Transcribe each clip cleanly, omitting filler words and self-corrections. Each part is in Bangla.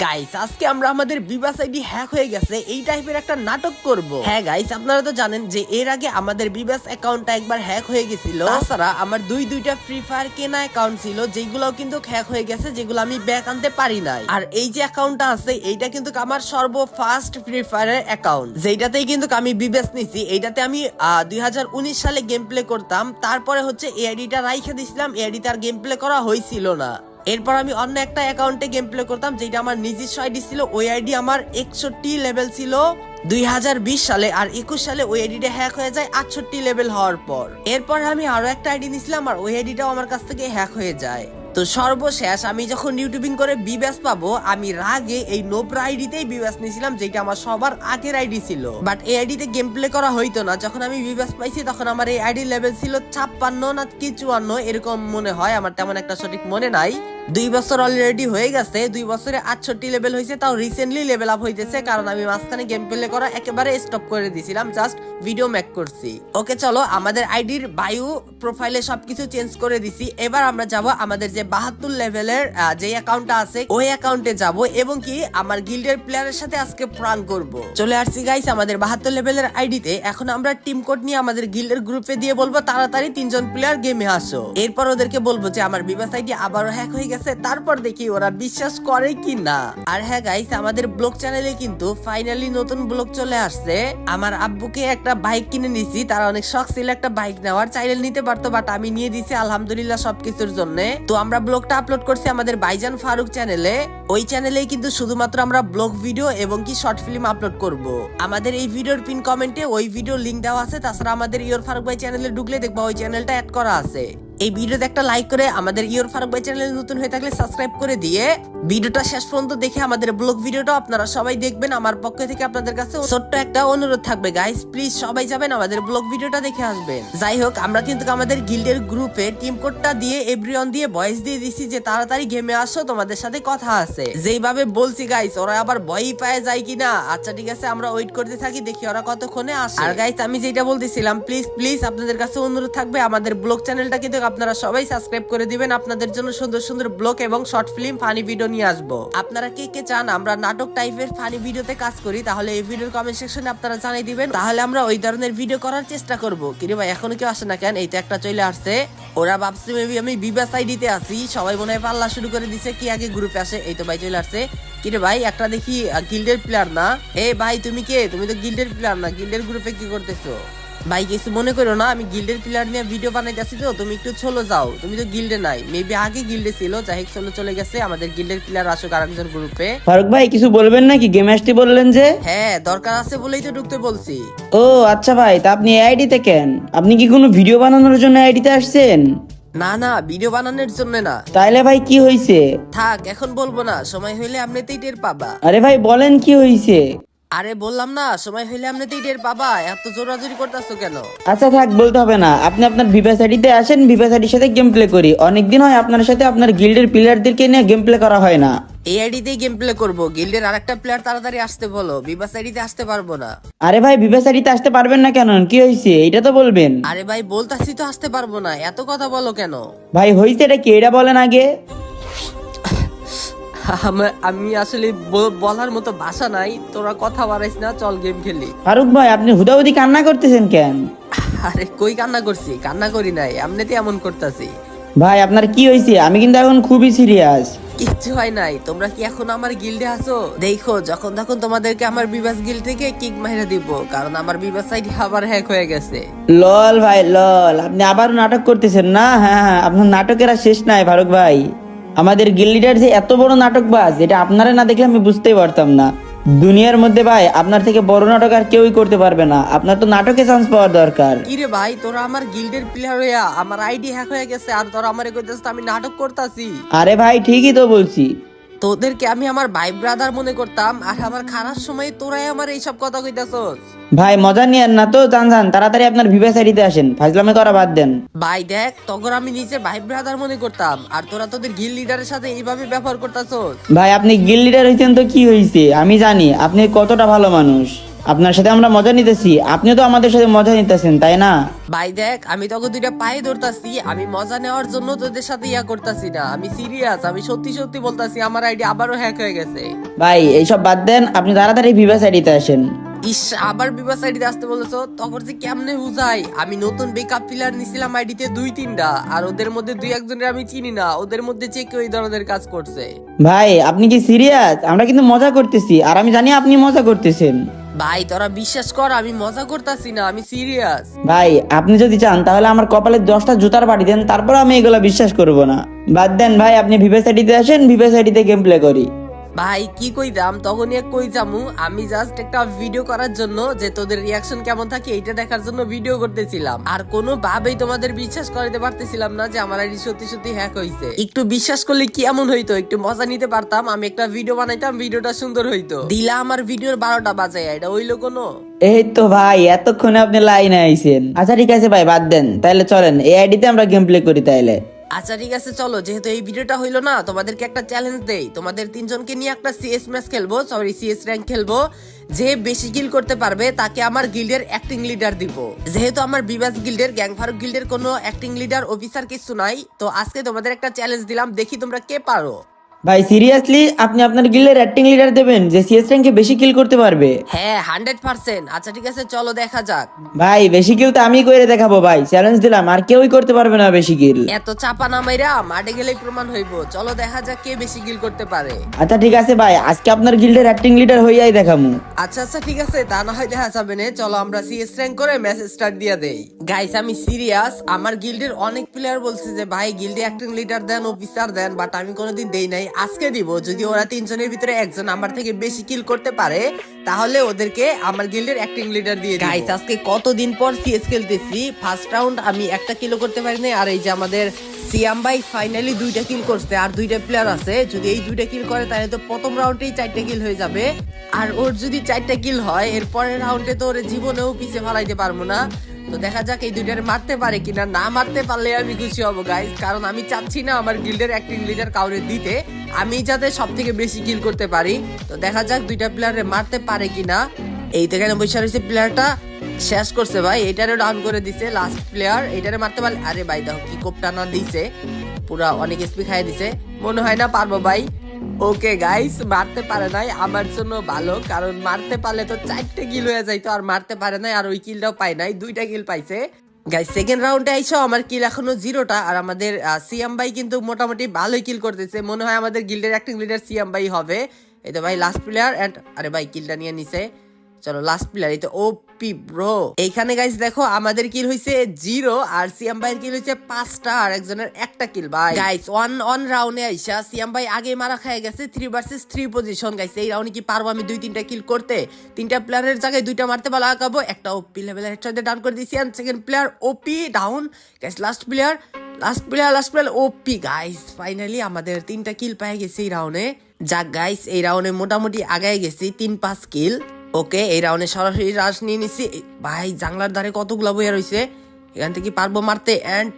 গাইস আজকে আমরা আমাদের বিবাস আইডি হ্যাক হয়ে গেছে এই টাইপের একটা নাটক করব। হ্যাঁ গাইস আপনারা তো জানেন যে এর আগে আমাদের বিবাস অ্যাকাউন্টটা একবার হ্যাক হয়ে গেছিল। তাছাড়া আমার দুইটা ফ্রি ফায়ার কেনা অ্যাকাউন্ট ছিল যেগুলোও কিন্তু হ্যাক হয়ে গেছে, যেগুলো আমি ব্যাক আনতে পারি নাই। আর এই যে অ্যাকাউন্টটা আছে এইটা কিন্তু আমার সর্ব ফার্স্ট ফ্রি ফায়ারের অ্যাকাউন্ট, যেটাতেই কিন্তু আমি বিবাস নিছি। এইটাতে আমি 2019 সালে গেম প্লে করতাম, তারপরে হচ্ছে এই আইডিটা রাইখে দিছিলাম, এই আইডিতে আর গেম প্লে করা হয়েছিল না। এরপর আমি অন্য একটা অ্যাকাউন্টে গেম প্লে করতাম যেটা আমার নিজস্ব আইডি ছিল। ওই আইডি আমার 61 লেভেল ছিল 2020 সালে, আর 21 সালে ওই আইডিটা হ্যাক হয়ে যায় 68 লেভেল হওয়ার পর। এরপর আমি আরো একটা আইডি নিছিলাম আর ওই আইডিটাও আমার কাছ থেকে হ্যাক হয়ে যায়। তো সর্বশেষ আমি যখন ইউটিউবিং করে বিবাস পাবো, আমি রাগে এই নোবরা আইডিতেই বিবাস নিয়েছিলাম, যেটা আমার সবার আগের আইডি ছিল। বাট এই আইডিতে গেম প্লে করা হইতো না। যখন আমি বিবাস পাইছি তখন আমার এই আইডি লেভেল ছিল 56 না কি 54 এরকম মনে হয়, আমার তেমন একটা সঠিক মনে নাই। 2 বছর অলরেডি হয়ে গেছে, 2 বছরে 68 লেভেল হয়েছে, তাও রিসেন্টলি লেভেল আপ হইতেছে, কারণ আমি মাঝখানে গেম প্লে করা একেবারে স্টপ করে দিয়েছিলাম, জাস্ট ভিডিও মেক করছি। ওকে চলো আমাদের আইডির বায়ো প্রোফাইলে সবকিছু চেঞ্জ করে দিছি। এবার আমরা যাব আমাদের যে 72 লেভেলের যে অ্যাকাউন্টটা আছে ওই অ্যাকাউন্টে যাব এবং কি আমার গিল্ডের প্লেয়ারের সাথে আজকে প্রাঙ্ক করব। চলে আসছি গাইস আমাদের 72 লেভেলের আইডিতে। এখন আমরা টিম কোড নিয়ে আমাদের গিল্ডের গ্রুপে দিয়ে বলবো তাড়াতাড়ি 3 জন প্লেয়ার গেমে আসো। এরপর ওদেরকে বলবো যে আমার বিবাস আইডি আবারও হ্যাক হয়ে গেছে, তারপর দেখি ওরা বিশ্বাস করে কি না। আর হ্যাঁ গাইস আমাদের ব্লগ চ্যানেলে কিন্তু ফাইনালি নতুন ব্লগ চলে আসছে। আমার আব্বুকে একটা বাইক কিনে নিছি, তার অনেক শখ ছিল একটা বাইক নেওয়ার, চাইলে নিতে পারতো বাট আমি নিয়ে দিছি আলহামদুলিল্লাহ সবকিছুর জন্য। তো আমরা ব্লগটা আপলোড করছি আমাদের ভাইজান ফারুক চ্যানেলে। ওই চ্যানেলেই কিন্তু শুধুমাত্র আমরা ব্লগ ভিডিও এবং কি শর্ট ফিল্ম আপলোড করব। আমাদের এই ভিডিওর পিন কমেন্টে ওই ভিডিও লিংক দেওয়া আছে। তাছাড়া আমাদের ইয়োর ফারুক ভাই চ্যানেলে ঢুকলে দেখবা ওই চ্যানেলটা অ্যাড করা আছে। এই ভিডিওতে একটা লাইক করে আমাদের ইয়োর ফারুক ভাই চ্যানেলে নতুন হয়ে থাকলে সাবস্ক্রাইব করে দিয়ে ভিডিওটা শেষ পর্যন্ত দেখে আমাদের ব্লগ ভিডিওটা আপনারা সবাই দেখবেন। আমার পক্ষ থেকে আপনাদের কাছে ছোট্ট একটা অনুরোধ থাকবে গাইস, প্লিজ সবাই যাবেন আমাদের ব্লগ ভিডিওটা দেখে আসবেন। যাই হোক আমরা কিন্তু আমাদের গিল্ডের গ্রুপে টিম কোডটা দিয়ে এভরিওয়ান দিয়ে ভয়েস দিয়ে দিছি যে তাড়াতাড়ি গেমে আসো, তোমাদের সাথে কথা আছে। যেইভাবে বলছি গাইস ওরা আবার ভয়ই পায় যায় কিনা। আচ্ছা ঠিক আছে আমরা ওয়েট করতে থাকি, দেখি ওরা কতক্ষণে আসে। আর গাইস আমি যেটা বলতেছিলাম, প্লিজ প্লিজ আপনাদের কাছে অনুরোধ থাকবে আমাদের ব্লগ চ্যানেলটা কিন্তু আপনারা সবাই সাবস্ক্রাইব করে দিবেন। আপনাদের জন্য সুন্দর সুন্দর ব্লগ এবং শর্ট ফিল্ম ফানি ভিডিও নিয়ে আসবো। আপনারা কে কে চান আমরা নাটক টাইপের ফানি ভিডিওতে কাজ করি, তাহলে এই ভিডিওর কমেন্ট সেকশনে আপনারা জানিয়ে দিবেন, তাহলে আমরা ওই ধরনের ভিডিও করার চেষ্টা করব। কিরে ভাই এখনো কেউ আসে না কেন? এই তো একটা চলে আসছে। ওরা ভাবছে মেবি আমি বিবাস আইডিতে আছি, সবাই মনে হয় পাল্লা শুরু করে দিছে কি আগে গ্রুপে আসে। এই তো ভাই চলে আসছে। কিরে ভাই একটা দেখি গিল্ডের প্লেয়ার না। এ ভাই তুমি কে? তুমি তো গিল্ডের প্লেয়ার না, গিল্ডের গ্রুপে কি করতেছো? ভাই কিছু মনে করো না, আমি গিল্ডের প্লেয়ার নিয়ে ভিডিও বানাইতেছি, তো তুমি একটু চলো যাও, তুমি তো গিল্ডে নাই, মেবি আগে গিল্ডে ছিল। যাই হোক চলে গেছে, আমাদের গিল্ডের প্লেয়ার আসুক আরেকজন গ্রুপে। ফারুক ভাই কিছু বলবেন নাকি? গেম আসতে বললেন যে? হ্যাঁ দরকার আছে বলেই তো ঢুকতে বলছি। ও আচ্ছা ভাই, তা আপনি এই আইডিতে কেন? আপনি কি কোনো ভিডিও বানানোর জন্য আইডিতে আসছেন? না না ভিডিও বানানোর জন্য না। তাইলে ভাই কি হইছে? থাক এখন বলবো না, সময় হইলে আপনিতেই টের পাবা। আরে ভাই বলেন কি হইছে? আরে বললাম না সময় হইলে আপনিতেই টের পাবা, এত জোরাজুরি করতেছো কেন? আচ্ছা থাক, বলতে হবে না। আপনি আপনার ভিভাস আইডিতে আসেন, ভিভাস আইডির সাথে গেম প্লে করি। অনেকদিন হয় আপনার সাথে আপনার গিল্ডের প্লেয়ারদেরকে নিয়ে গেম প্লে করা হয় না। এই আইডিতেই গেম প্লে করবো। গিল্ডের আরেকটা প্লেয়ার তাড়াতাড়ি আসতে বলো, বিবাস আইডিতে আসতে পারবো না। আরে ভাই ভিভাস আইডিতে আসতে পারবেন না কেন? কি হইছে এটা তো বলবেন। আরে ভাই বলতাছি তো আসতে পারবো না, এত কথা বলো কেন? ভাই হইছে এটা কি, এটা বলেন আগে। আমি আসলে বলার মতো ভাষা নাই, তোরা কথা বাড়াইস না, চল গেম খেলি। ফারুক ভাই আপনি হুদাহুদি কান্না করতেছেন কেন? আরে কই কান্না করছি? কান্না করি নাই, এমনিতে এমন করতেছি। ভাই আপনার কি হইছে? আমি কিন্তু এখন খুবই সিরিয়াস। কিচ্ছু হয় নাই। তোমরা কি এখন আমার গিল্ডে আছো? দেখো যখন তখন তোমাদেরকে আমার বিবাস গিল্ড থেকে কিক মাইরা দিব, কারণ আমার বিবাস আইডি আবার হ্যাক হয়ে গেছে। লল ভাই লল, আপনি আবার নাটক করতেছেন না? হ্যাঁ হ্যাঁ, আপনার নাটকের আর শেষ নাই ফারুক ভাই। আমাদের গিল্ড লিডার যে এত বড় নাটকবাজ, এটা আপনারা না দেখলে আমি বুঝতেই পারতাম না। দুনিয়ার মধ্যে ভাই আপনার থেকে বড় নাটক আর কেউই করতে পারবে না। আপনার তো নাটকে চান্স পাওয়ার দরকার। কিরে ভাই তোরা আমার গিল্ডের প্লেয়ার হইয়া আমার আইডি হ্যাক হয়ে গেছে, আর তোরা আমারে কইতেছিস আমি নাটক করতাছি? আরে ভাই ঠিকই তো বলছি। তোদেরকে আমি আমার ভাই ব্রাদার মনে করতাম, আর আমার খারাপ সময় তোরাই আমার এইসব কথা কইতাছস। ভাই মজা নিয়েন না তো, জান জান তাড়াতাড়ি আপনার ভিভাস আইডিতে আসেন, ফাজলামি করা বাদ দেন। ভাই দেখ তখন আমি নিজের ভাই ব্রাদার মনে করতাম, আর তোরা তোদের গিল্ড লিডারের সাথে এইভাবে ব্যবহার করতাছস। ভাই আপনি গিল্ড লিডার হইছেন তো কি হইছে? আমি জানি আপনি কতটা ভালো মানুষ। আপনার সাথে আমরা মজা নিতেছি, আপনিও তো আমাদের সাথে মজা নিতেছেন, তাই না? ভাই দেখ, আমি তোকে দুইটা পায়ে ধরতাছি, আমি মজা নেওয়ার জন্য তোদের সাথে করতাছি না, আমি সিরিয়াস, আমি সত্যি সত্যি বলতাছি আমার আইডি আবারও হ্যাক হয়ে গেছে। ভাই এইসব বাদ দেন, আপনি তাড়াতাড়ি ভিভাস আইডিতে আসেন। ইস, আবার বিবাস আইডিতে আসতে বলেছো, তখন যে কেমনে বুঝাই, আমি নতুন বেকআপ প্লেয়ার নিছিলাম আইডিতে 2-3টা, আর ওদের মধ্যে 2-1 জনের আমি চিনি না, ওদের মধ্যে যে কেউ এই ধরনের কাজ করছে। ভাই আপনি কি সিরিয়াস? আমরা কিন্তু মজা করতেছি, আর আমি জানি আপনি মজা করতেছেন। ভাই তোরা বিশ্বাস কর, আমি মজা করতাছি না, আমি সিরিয়াস। ভাই আপনি যদি চান তাহলে আমার কপালে 10টা জুতার বাড়ি দেন, তারপর আমি এগুলো বিশ্বাস করব না। বাদ দেন ভাই, আপনি ভিভাস আইডিতে আসেন, ভিভাস আইডিতে গেম প্লে করি। ভাই কি কইতাম, তখনই কই যামু, আমি জাস্ট একটা ভিডিও করার জন্য, যে তোদের রিয়াকশন কেমন থাকে এটা দেখার জন্য ভিডিও করতেছিলাম, আর কোনো ভাবেই তোমাদের বিশ্বাস করাতে পারতেছিলাম না যে আমার আইডি সত্যি সত্যি হ্যাক হইছে। একটু বিশ্বাস করলে কি এমন হইতো, একটু মজা নিতে পারতাম, আমি একটা ভিডিও বানাইতাম, ভিডিওটা সুন্দর হইতো, দিলা আমার ভিডিওর 12টা বাজায়, এটা হইলো কোনো? এই তো ভাই, এতক্ষণে আপনি লাইনে আইছেন। আচ্ছা ঠিক আছে ভাই, বাদ দেন, তাইলে চলেন এই আইডিতে আমরা গেম প্লে করি তাইলে। আচ্ছা ঠিক আছে চলো, যেহেতু এই ভিডিওটা হইলো না, তোমাদেরকে একটা চ্যালেঞ্জ দেই, তোমাদের 3জনকে নিয়ে একটা সিএস ম্যাচ খেলবো, সরি সিএস র্যাঙ্ক খেলবো, যে বেশি কিল করতে পারবে তাকে আমার গিল্ডের অ্যাক্টিং লিডার দিব। যেহেতু আমার বিবাস গিল্ডের, গ্যাং ফারুক গিল্ডের কোনো অ্যাক্টিং লিডার অফিসার কিছু নাই, তো আজকে তোমাদের একটা চ্যালেঞ্জ দিলাম, দেখি তোমরা কে পারো। ভাই সিরিয়াসলি আপনি আপনার গিল্ডের অ্যাক্টিং লিডার দেবেন যে সিএস র্যাঙ্কে বেশি কিল করতে পারবে? হ্যাঁ 100%। আচ্ছা ঠিক আছে চলো দেখা যাক। ভাই বেশি কিল তো আমি করে দেখাবো ভাই, চ্যালেঞ্জ দিলাম, আর কেউই করতে পারবে না বেশি কিল। এত চাপা নামাইরা মাঠে গেলেই প্রমাণ হইবো, চলো দেখা যাক কে বেশি কিল করতে পারে। আচ্ছা ঠিক আছে ভাই, আজকে আপনার গিল্ডের অ্যাক্টিং লিডার হইয়াই দেখামু। আচ্ছা আচ্ছা ঠিক আছে, তা না হয় দেখা যাবে না, চলো আমরা সিএস র্যাঙ্ক করে ম্যাচ স্টার্ট দিয়ে দেই। গাইস আমি সিরিয়াস, আমার গিল্ডের অনেক প্লেয়ার বলছে যে ভাই গিল্ডে অ্যাক্টিং লিডার দেন, অফিসার দেন, বাট আমি কোনোদিন দেই নাই, আজকে দিব। যদি ওরা 3জনের ভিতরে একজন আমার থেকে বেশি কিল করতে পারে, তাহলে ওদেরকে আমার গিল্ডের অ্যাক্টিং লিডার দিয়ে দিই। গাইস আজকে কতদিন পর সিএস খেলতেছি, ফার্স্ট রাউন্ড আমি একটা কিলও করতে পারি নাই, আর এই যে আমাদের সিয়াম ভাই ফাইনালি 2টা কিল করছে, আর 2টা প্লেয়ার আছে, যদি এই 2টা কিল করে তাহলে তো প্রথম রাউন্ডেই 4টা কিল হয়ে যাবে, আর ওর যদি 4টা কিল হয় এর পরের রাউন্ডে তো ওর জীবনেও পিছে ফেলাইতে পারবো না। তো দেখা যাক এই 2টারে মারতে পারে কিনা, না মারতে পারলে আমি খুশি হব গাইস, কারণ আমি চাচ্ছি না আমার গিল্ডের অ্যাক্টিং লিডার কাউরে দিতে, আমি যাতে সব থেকে বেশি কিল করতে পারি। তো দেখা যাক 2টা প্লেয়ারে মারতে পারে কিনা। এই থেকে বসে রয়েছে, প্লেয়ারটা শেষ করছে ভাই, এটারে ডাউন করে দিছে লাস্ট প্লেয়ার, এটারে মারতে পারলে, আরে ভাই দেখো কি কোপটা না দিছে, পুরা অনেক স্পি খাইয়ে দিছে, মনে হয় না পারবো ভাই। ওকে গাইস, মারতে পারে নাই, আমার জন্য ভালো, কারণ মারতে পারলে তো 4টে কিল হয়ে যাইতো, আর মারতে পারে নাই, আর ওই কিলটাও পায় নাই, 2টা কিল পাইছে। গাইস সেকেন্ড রাউন্ডে আইসো, আমার কিল এখনো 0টা, আর আমাদের সিয়াম ভাই কিন্তু মোটামুটি ভালোই কিল করতেছে, মনে হয় আমাদের গিল্ডের অ্যাক্টিং লিডার সিয়াম ভাই হবে। এই তো ভাই লাস্ট প্লেয়ার, এন্ড আরে ভাই কিলটা নিয়ে নিছে, চলো লাস্ট প্লেয়ার, এই তো ওপি ব্রো। এইখানে গাইস দেখো আমাদের কিল হইছে 0, আর সিয়াম ভাইয়ের কিল হইছে 5টা, আর একজনের একটা কিল। ভাই গাইস অন রাউন্ডে আইসা সিয়াম ভাই আগে মারা খায় গেছে, 3 ভার্সেস 3 পজিশন। গাইস এই রাউন্ডে কি পারবো আমি 2-3টা কিল করতে? 3টা প্লেয়ারের জায়গায় 2টা মারতে পারলে আগাবো, একটা ওপি লেভেলের হেডশট ডাউন করে দিছি, and second player OP down. Guys last player OP. Guys finally আমাদের 3টা কিল পেয়ে গেছে এই রাউন্ডে। যাক গাইস এই রাউন্ডে মোটামুটি আগায় গেছি, 3-5 কিল। ওকে এই রাউন্ডে সরাসরি রাশ নিয়ে নিছি। ভাই জাংলার ধারে কতগুলা বইয়া রয়েছে, এখান থেকে পারবো মারতে, এন্ড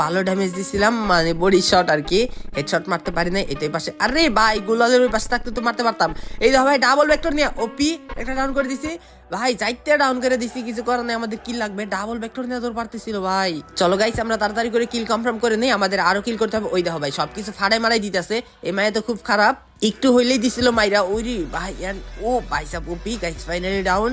ভালো ড্যামেজ দিছিলাম, মানে বডি শট আর কি, হেডশট মারতে পারি না। এটাই পাশে, আরে ভাই গোলালের ওই পাশে থাকতে তো মারতে পারতাম। এই দেখো ভাই ডাবল ভেক্টর নিয়ে ওপি একটা ডাউন করে দিছি ভাই, 4টা ডাউন করে দিছি, কিছু করার নেই, আমাদের কিল লাগবে, ডাবল ভেক্টর নিয়ে তোর পারতেছিল ভাই। চলো গাইস আমরা তাড়াতাড়ি করে কিল কনফার্ম করে নেই, আমাদের আরো কিল করতে হবে। ওই দেখো ভাই সবকিছু ফাড়াই মারাই দিতেছে, এই মায়া তো খুব খারাপ, একটু হইলেই দিছিল মাইরা, ওই ভাই ও ভাই সাব ওপি। গাইস ফাইনালি ডাউন,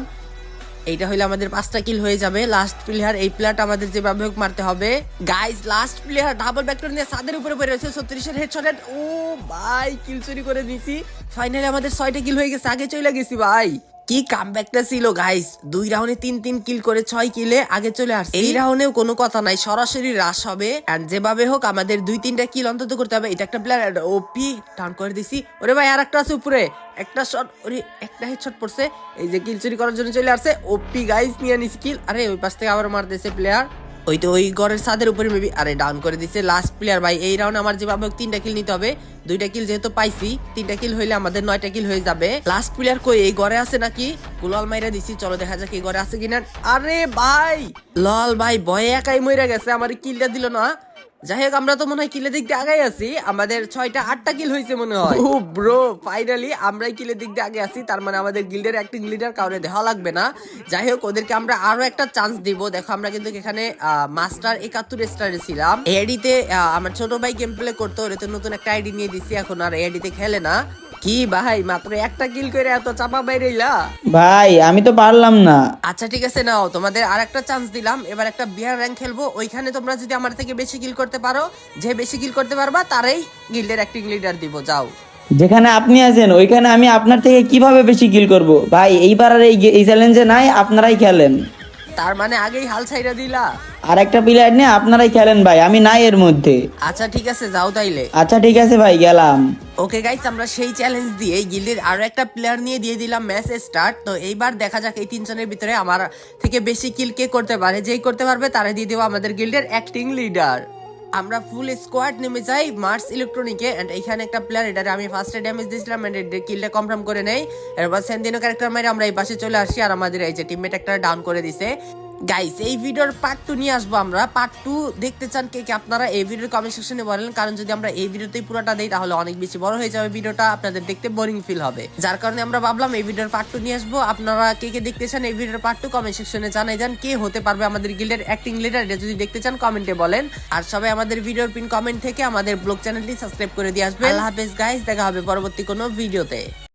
এইটা হইলে আমাদের 5টা কিল হয়ে যাবে। লাস্ট প্লেয়ার, এই প্লেয়ারটা আমাদের যেভাবে হোক মারতে হবে। Guys last player double vector নিয়ে ছাদের উপরে পড়ে রয়েছে, 36 এর হেডশট, ও ভাই কিল চুরি করে নিছি। ফাইনালি আমাদের 6টা কিল হয়ে গেছে, আগে চলে গেছি ভাই। কি কামব্যাকটা ছিল গাইস, 2 রাউন্ডে 3 কিল করে 6 কিলে আগে চলে আসছে। এই রাউন্ডেও কোনো কথা নাই, সরাসরি রাশ হবে, এন্ড যেভাবে হোক আমাদের 2-3টা কিল অন্তত করতে হবে। এটা একটা প্লেয়ার ওপি ডাউন করে দিছি, ওরে ভাই আর একটা আছে উপরে, একটা শট, ওরে একটা হেডশট পড়ছে, এই যে কিল চুরি করার জন্য চলে আসছে ওপি। গাইস নিয়ে নিছি কিল, আরে ওই পাশ থেকে আবার মার দিয়েছে প্লেয়ার, ওই তো ওই ঘরের ছাদের উপরে মেবি, আরে ডাউন করে দিছে লাস্ট প্লেয়ার। ভাই এই রাউন্ড আমার যেভাবে 3টা কিল নিতে হবে, 2টা কিল যেহেতু পাইছি, 3টা কিল হইলে আমাদের 9টা কিল হয়ে যাবে। লাস্ট প্লেয়ার কই, এই ঘরে আছে নাকি? গুলাল মাইরা দিছি, চলো দেখা যাক এই ঘরে আছে কিনা। আরে ভাই লল ভাই ভয়ে একাই মইরা গেছে, আমার কিলটা দিল না। যাই হোক, আমরা তো মনে হয় কিলের দিক দিয়ে আগে আছি, আমাদের 6টা 8টা কিল হয়েছে মনে হয়। ও ব্রো, ফাইনালি আমরাই কিলের দিক দিয়ে আগে আছি, তার মানে আমাদের গিল্ডের অ্যাক্টিং লিডার কাউরে দেওয়া লাগবে না। যাই হোক, ওদেরকে আমরা আরো একটা চান্স দিব। দেখো আমরা কিন্তু এখানে মাস্টার 71 স্টারে ছিলাম। এডিতে আমার ছোট ভাই গেম প্লে করতো, ওরে তো নতুন একটা আইডি নিয়ে দিছি, এখন আর এডিতে খেলে না। কি ভাই, মাত্র একটা কিল করে এত চাপা বাইরেইলা? ভাই আমি তো পারলাম না। আচ্ছা ঠিক আছে, নাও তোমাদের আর একটা চান্স দিলাম, এবার একটা বিয়ার র্যাঙ্ক খেলবো। ওইখানে তোমরা যদি আমার থেকে বেশি কিল করতে পারো, যে বেশি কিল করতে পারবা তারাই গিল্ডের অ্যাক্টিং লিডার দিব। যাও। যেখানে আপনি আছেন ওইখানে আমি আপনার থেকে কিভাবে বেশি কিল করব ভাই? এইবার আর এই চ্যালেঞ্জে নাই, আপনারাই খেলেন। তার মানে আগেই হাল ছাইরা দিলা? আর একটা প্লেয়ার নিয়ে আপনারাই খেলেন ভাই, আমি নাই এর মধ্যে। আচ্ছা ঠিক আছে, যাও তাইলে। আচ্ছা ঠিক আছে ভাই, গেলাম। ওকে গাইস, আমরা সেই চ্যালেঞ্জ দিয়ে গিল্ডের আরো একটা প্লেয়ার নিয়ে দিয়ে দিলাম ম্যাচ স্টার্ট। তো এইবার দেখা যাক এই 3 জনের ভিতরে আমার থেকে বেশি কিল কে করতে পারে। যেই করতে পারবে তারে দিয়ে দেবো আমাদের গিল্ডের অ্যাক্টিং লিডার। আমরা ফুল স্কোয়াড নেমে যাই মার্স ইলেকট্রনিকে, এন্ড এখানে একটা প্লেয়ার, এটারে আমি ফার্স্টে ড্যামেজ দিয়েছিলাম এন্ড কিলটা কনফার্ম করে নেই। এরপর সেন্দিনো ক্যারেক্টার মেরে আমরা এই পাশে চলে আসি, আর আমাদের এই যে টিমমেট একটা ডাউন করে দিছে। গাইস, এই ভিডিওর পার্ট 2 নিয়ে আসবো আমরা। পার্ট 2 দেখতে চান কে কে আপনারা এই ভিডিওর কমেন্ট সেকশনে বলেন, কারণ যদি আমরা এই ভিডিওতেই পুরোটা দেই তাহলে অনেক বেশি বড় হয়ে যাবে ভিডিওটা, আপনাদের দেখতে বোরিং ফিল হবে। যার কারণে আমরা ভাবলাম এই ভিডিওর পার্ট 2 নিয়ে আসবো। আপনারা কে কে দেখতে চান এই ভিডিওর পার্ট 2 কমেন্ট সেকশনে জানাই যান। কে হতে পারবে আমাদের গিল্ডের অ্যাক্টিং লিডার, এটা যদি দেখতে চান কমেন্টে বলেন। আর সবাই আমাদের ভিডিওর পিন কমেন্ট থেকে আমাদের ব্লগ চ্যানেলটি সাবস্ক্রাইব করে দিয়ে আসবেন। আল্লাহ হাফেজ গাইস, দেখা হবে পরবর্তী কোনো ভিডিওতে।